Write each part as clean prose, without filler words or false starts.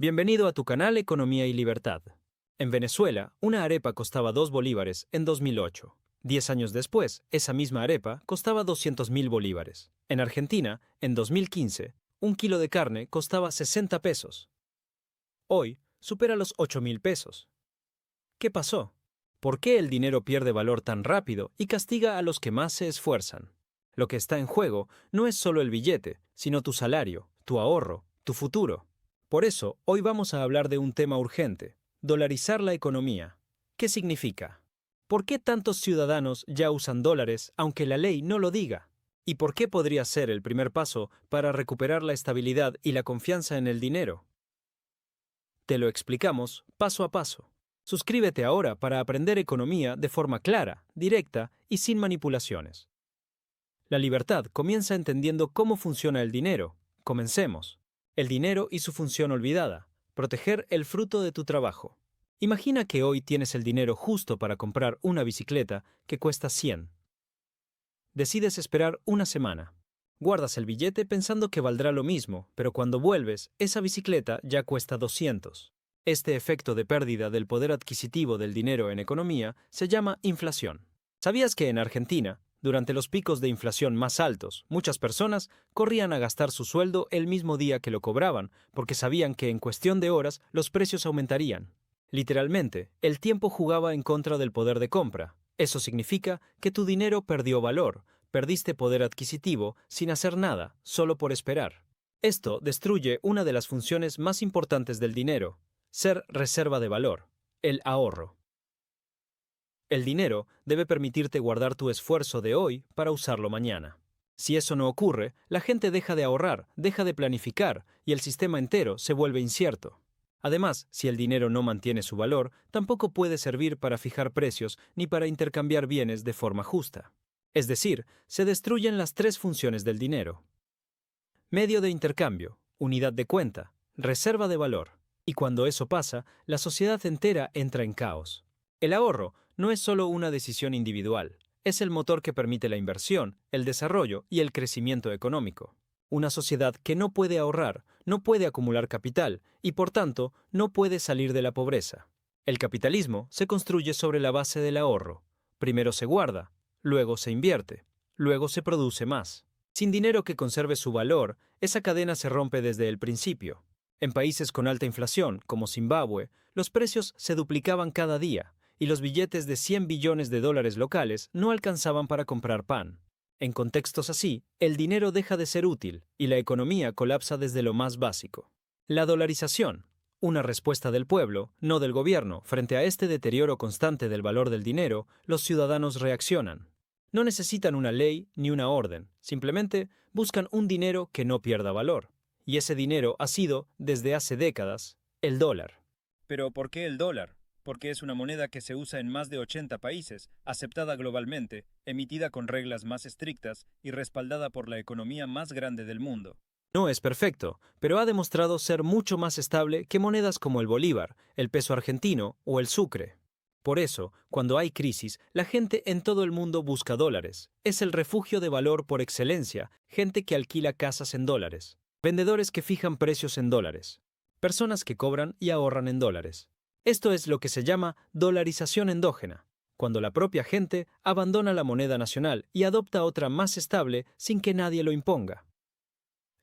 Bienvenido a tu canal Economía y Libertad. En Venezuela, una arepa costaba 2 bolívares en 2008. 10 años después, esa misma arepa costaba 200.000 bolívares. En Argentina, en 2015, un kilo de carne costaba 60 pesos. Hoy, supera los 8.000 pesos. ¿Qué pasó? ¿Por qué el dinero pierde valor tan rápido y castiga a los que más se esfuerzan? Lo que está en juego no es solo el billete, sino tu salario, tu ahorro, tu futuro. Por eso, hoy vamos a hablar de un tema urgente: dolarizar la economía. ¿Qué significa? ¿Por qué tantos ciudadanos ya usan dólares aunque la ley no lo diga? ¿Y por qué podría ser el primer paso para recuperar la estabilidad y la confianza en el dinero? Te lo explicamos paso a paso. Suscríbete ahora para aprender economía de forma clara, directa y sin manipulaciones. La libertad comienza entendiendo cómo funciona el dinero. Comencemos. El dinero y su función olvidada: proteger el fruto de tu trabajo. Imagina que hoy tienes el dinero justo para comprar una bicicleta que cuesta 100. Decides esperar una semana. Guardas el billete pensando que valdrá lo mismo, pero cuando vuelves, esa bicicleta ya cuesta 200. Este efecto de pérdida del poder adquisitivo del dinero en economía se llama inflación. ¿Sabías que en Argentina, durante los picos de inflación más altos, muchas personas corrían a gastar su sueldo el mismo día que lo cobraban, porque sabían que en cuestión de horas los precios aumentarían? Literalmente, el tiempo jugaba en contra del poder de compra. Eso significa que tu dinero perdió valor, perdiste poder adquisitivo sin hacer nada, solo por esperar. Esto destruye una de las funciones más importantes del dinero: ser reserva de valor, el ahorro. El dinero debe permitirte guardar tu esfuerzo de hoy para usarlo mañana. Si eso no ocurre, la gente deja de ahorrar, deja de planificar y el sistema entero se vuelve incierto. Además, si el dinero no mantiene su valor, tampoco puede servir para fijar precios ni para intercambiar bienes de forma justa. Es decir, se destruyen las tres funciones del dinero: medio de intercambio, unidad de cuenta, reserva de valor. Y cuando eso pasa, la sociedad entera entra en caos. El ahorro no es solo una decisión individual, es el motor que permite la inversión, el desarrollo y el crecimiento económico. Una sociedad que no puede ahorrar, no puede acumular capital y, por tanto, no puede salir de la pobreza. El capitalismo se construye sobre la base del ahorro. Primero se guarda, luego se invierte, luego se produce más. Sin dinero que conserve su valor, esa cadena se rompe desde el principio. En países con alta inflación, como Zimbabue, los precios se duplicaban cada día, y los billetes de 100 billones de dólares locales no alcanzaban para comprar pan. En contextos así, el dinero deja de ser útil y la economía colapsa desde lo más básico. La dolarización, una respuesta del pueblo, no del gobierno, frente a este deterioro constante del valor del dinero. Los ciudadanos reaccionan. No necesitan una ley ni una orden, simplemente buscan un dinero que no pierda valor. Y ese dinero ha sido, desde hace décadas, el dólar. ¿Pero por qué el dólar? Porque es una moneda que se usa en más de 80 países, aceptada globalmente, emitida con reglas más estrictas y respaldada por la economía más grande del mundo. No es perfecto, pero ha demostrado ser mucho más estable que monedas como el bolívar, el peso argentino o el sucre. Por eso, cuando hay crisis, la gente en todo el mundo busca dólares. Es el refugio de valor por excelencia: gente que alquila casas en dólares, vendedores que fijan precios en dólares, personas que cobran y ahorran en dólares. Esto es lo que se llama dolarización endógena, cuando la propia gente abandona la moneda nacional y adopta otra más estable sin que nadie lo imponga.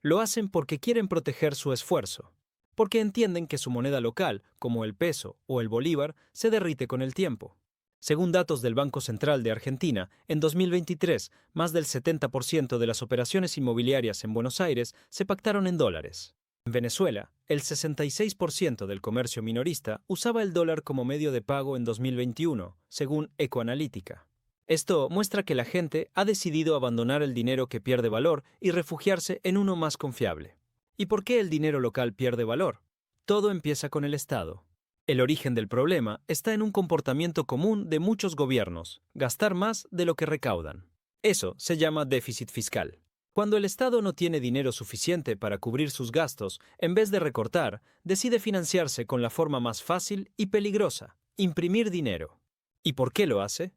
Lo hacen porque quieren proteger su esfuerzo, porque entienden que su moneda local, como el peso o el bolívar, se derrite con el tiempo. Según datos del Banco Central de Argentina, en 2023, más del 70% de las operaciones inmobiliarias en Buenos Aires se pactaron en dólares. En Venezuela, el 66% del comercio minorista usaba el dólar como medio de pago en 2021, según Ecoanalítica. Esto muestra que la gente ha decidido abandonar el dinero que pierde valor y refugiarse en uno más confiable. ¿Y por qué el dinero local pierde valor? Todo empieza con el Estado. El origen del problema está en un comportamiento común de muchos gobiernos: gastar más de lo que recaudan. Eso se llama déficit fiscal. Cuando el Estado no tiene dinero suficiente para cubrir sus gastos, en vez de recortar, decide financiarse con la forma más fácil y peligrosa: imprimir dinero. ¿Y por qué lo hace?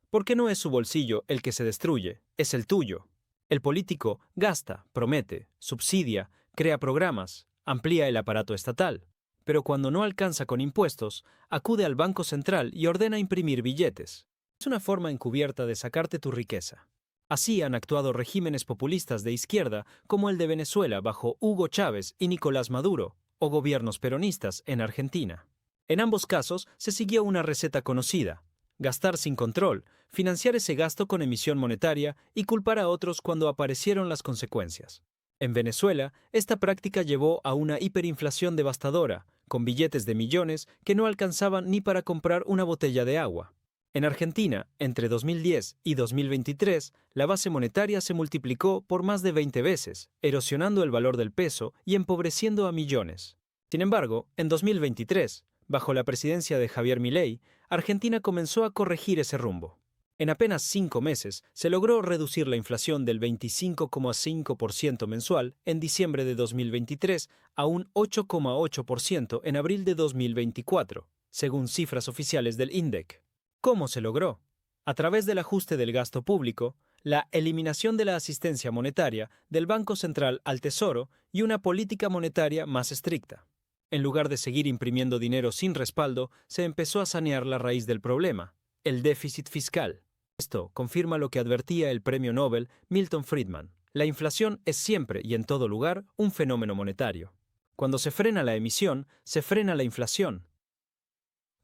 Porque no es su bolsillo el que se destruye, es el tuyo. El político gasta, promete, subsidia, crea programas, amplía el aparato estatal, pero cuando no alcanza con impuestos, acude al Banco Central y ordena imprimir billetes. Es una forma encubierta de sacarte tu riqueza. Así han actuado regímenes populistas de izquierda como el de Venezuela bajo Hugo Chávez y Nicolás Maduro, o gobiernos peronistas en Argentina. En ambos casos se siguió una receta conocida: gastar sin control, financiar ese gasto con emisión monetaria y culpar a otros cuando aparecieron las consecuencias. En Venezuela, esta práctica llevó a una hiperinflación devastadora, con billetes de millones que no alcanzaban ni para comprar una botella de agua. En Argentina, entre 2010 y 2023, la base monetaria se multiplicó por más de 20 veces, erosionando el valor del peso y empobreciendo a millones. Sin embargo, en 2023, bajo la presidencia de Javier Milei, Argentina comenzó a corregir ese rumbo. En apenas 5 meses se logró reducir la inflación del 25,5% mensual en diciembre de 2023 a un 8,8% en abril de 2024, según cifras oficiales del INDEC. ¿Cómo se logró? A través del ajuste del gasto público, la eliminación de la asistencia monetaria del Banco Central al Tesoro y una política monetaria más estricta. En lugar de seguir imprimiendo dinero sin respaldo, se empezó a sanear la raíz del problema, el déficit fiscal. Esto confirma lo que advertía el premio Nobel Milton Friedman. La inflación es siempre y en todo lugar un fenómeno monetario. Cuando se frena la emisión, se frena la inflación.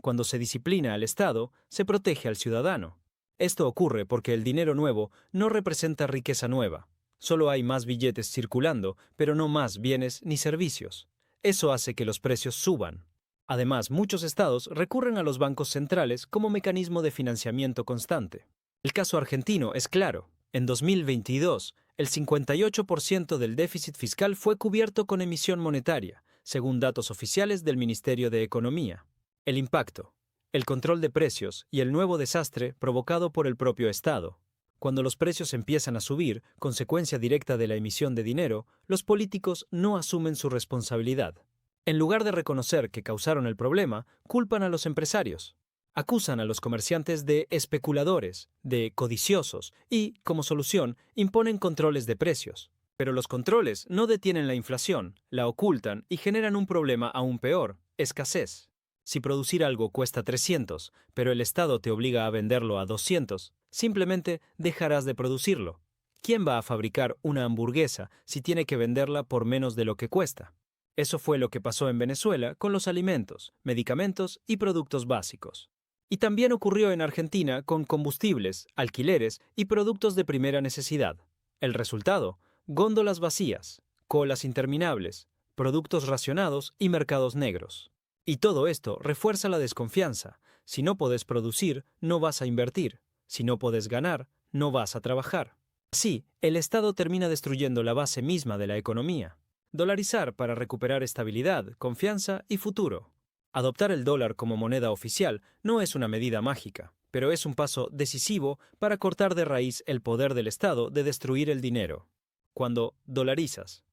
Cuando se disciplina al Estado, se protege al ciudadano. Esto ocurre porque el dinero nuevo no representa riqueza nueva. Solo hay más billetes circulando, pero no más bienes ni servicios. Eso hace que los precios suban. Además, muchos estados recurren a los bancos centrales como mecanismo de financiamiento constante. El caso argentino es claro. En 2022, el 58% del déficit fiscal fue cubierto con emisión monetaria, según datos oficiales del Ministerio de Economía. El impacto, el control de precios y el nuevo desastre provocado por el propio Estado. Cuando los precios empiezan a subir, consecuencia directa de la emisión de dinero, los políticos no asumen su responsabilidad. En lugar de reconocer que causaron el problema, culpan a los empresarios. Acusan a los comerciantes de especuladores, de codiciosos y, como solución, imponen controles de precios. Pero los controles no detienen la inflación, la ocultan y generan un problema aún peor: escasez. Si producir algo cuesta 300, pero el Estado te obliga a venderlo a 200, simplemente dejarás de producirlo. ¿Quién va a fabricar una hamburguesa si tiene que venderla por menos de lo que cuesta? Eso fue lo que pasó en Venezuela con los alimentos, medicamentos y productos básicos. Y también ocurrió en Argentina con combustibles, alquileres y productos de primera necesidad. El resultado: góndolas vacías, colas interminables, productos racionados y mercados negros. Y todo esto refuerza la desconfianza. Si no podés producir, no vas a invertir. Si no podés ganar, no vas a trabajar. Así, el Estado termina destruyendo la base misma de la economía. Dolarizar para recuperar estabilidad, confianza y futuro. Adoptar el dólar como moneda oficial no es una medida mágica, pero es un paso decisivo para cortar de raíz el poder del Estado de destruir el dinero. Cuando dolarizas,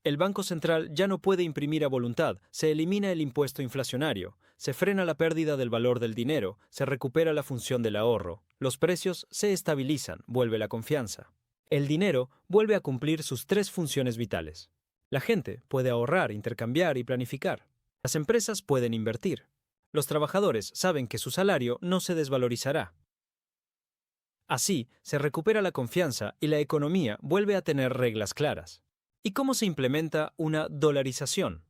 el Banco Central ya no puede imprimir a voluntad, se elimina el impuesto inflacionario, se frena la pérdida del valor del dinero, se recupera la función del ahorro, los precios se estabilizan, vuelve la confianza. El dinero vuelve a cumplir sus 3 funciones vitales. La gente puede ahorrar, intercambiar y planificar. Las empresas pueden invertir. Los trabajadores saben que su salario no se desvalorizará. Así, se recupera la confianza y la economía vuelve a tener reglas claras. ¿Y cómo se implementa una dolarización?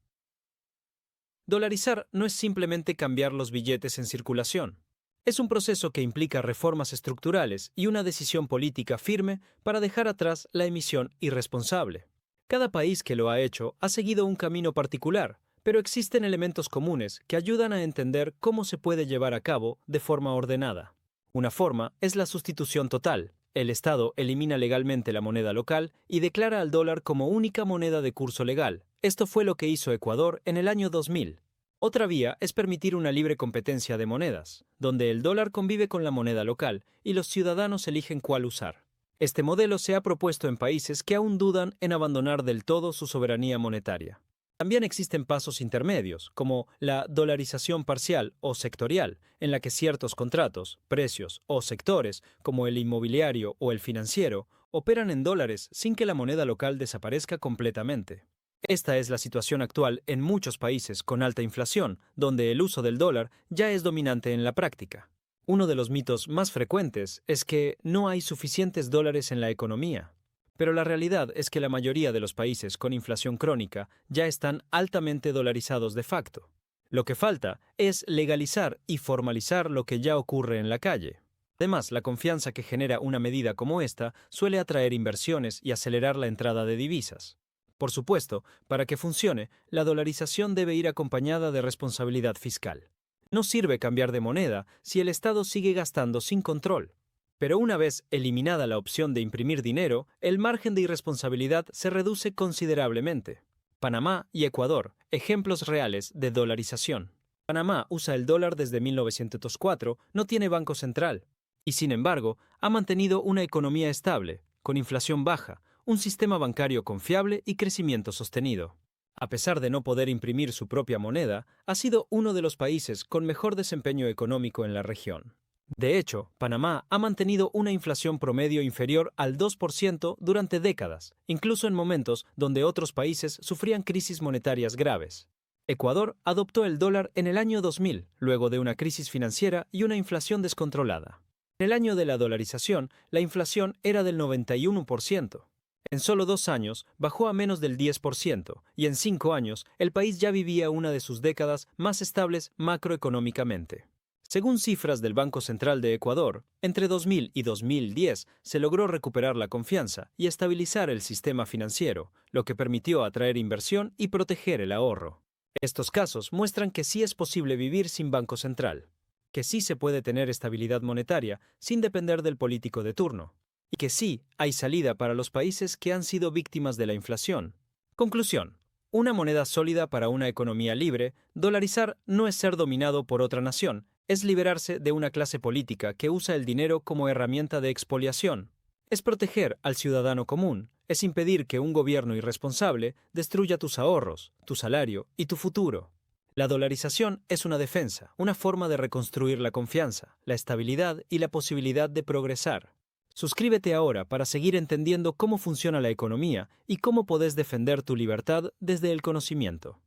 Dolarizar no es simplemente cambiar los billetes en circulación. Es un proceso que implica reformas estructurales y una decisión política firme para dejar atrás la emisión irresponsable. Cada país que lo ha hecho ha seguido un camino particular, pero existen elementos comunes que ayudan a entender cómo se puede llevar a cabo de forma ordenada. Una forma es la sustitución total. El Estado elimina legalmente la moneda local y declara al dólar como única moneda de curso legal. Esto fue lo que hizo Ecuador en el año 2000. Otra vía es permitir una libre competencia de monedas, donde el dólar convive con la moneda local y los ciudadanos eligen cuál usar. Este modelo se ha propuesto en países que aún dudan en abandonar del todo su soberanía monetaria. También existen pasos intermedios, como la dolarización parcial o sectorial, en la que ciertos contratos, precios o sectores, como el inmobiliario o el financiero, operan en dólares sin que la moneda local desaparezca completamente. Esta es la situación actual en muchos países con alta inflación, donde el uso del dólar ya es dominante en la práctica. Uno de los mitos más frecuentes es que no hay suficientes dólares en la economía. Pero la realidad es que la mayoría de los países con inflación crónica ya están altamente dolarizados de facto. Lo que falta es legalizar y formalizar lo que ya ocurre en la calle. Además, la confianza que genera una medida como esta suele atraer inversiones y acelerar la entrada de divisas. Por supuesto, para que funcione, la dolarización debe ir acompañada de responsabilidad fiscal. No sirve cambiar de moneda si el Estado sigue gastando sin control. Pero una vez eliminada la opción de imprimir dinero, el margen de irresponsabilidad se reduce considerablemente. Panamá y Ecuador, ejemplos reales de dolarización. Panamá usa el dólar desde 1904, no tiene banco central, y sin embargo, ha mantenido una economía estable, con inflación baja, un sistema bancario confiable y crecimiento sostenido. A pesar de no poder imprimir su propia moneda, ha sido uno de los países con mejor desempeño económico en la región. De hecho, Panamá ha mantenido una inflación promedio inferior al 2% durante décadas, incluso en momentos donde otros países sufrían crisis monetarias graves. Ecuador adoptó el dólar en el año 2000, luego de una crisis financiera y una inflación descontrolada. En el año de la dolarización, la inflación era del 91%. En solo 2 años bajó a menos del 10% y en 5 años el país ya vivía una de sus décadas más estables macroeconómicamente. Según cifras del Banco Central de Ecuador, entre 2000 y 2010 se logró recuperar la confianza y estabilizar el sistema financiero, lo que permitió atraer inversión y proteger el ahorro. Estos casos muestran que sí es posible vivir sin Banco Central, que sí se puede tener estabilidad monetaria sin depender del político de turno, y que sí hay salida para los países que han sido víctimas de la inflación. Conclusión. Una moneda sólida para una economía libre, dolarizar no es ser dominado por otra nación, es liberarse de una clase política que usa el dinero como herramienta de expoliación. Es proteger al ciudadano común, es impedir que un gobierno irresponsable destruya tus ahorros, tu salario y tu futuro. La dolarización es una defensa, una forma de reconstruir la confianza, la estabilidad y la posibilidad de progresar. Suscríbete ahora para seguir entendiendo cómo funciona la economía y cómo podés defender tu libertad desde el conocimiento.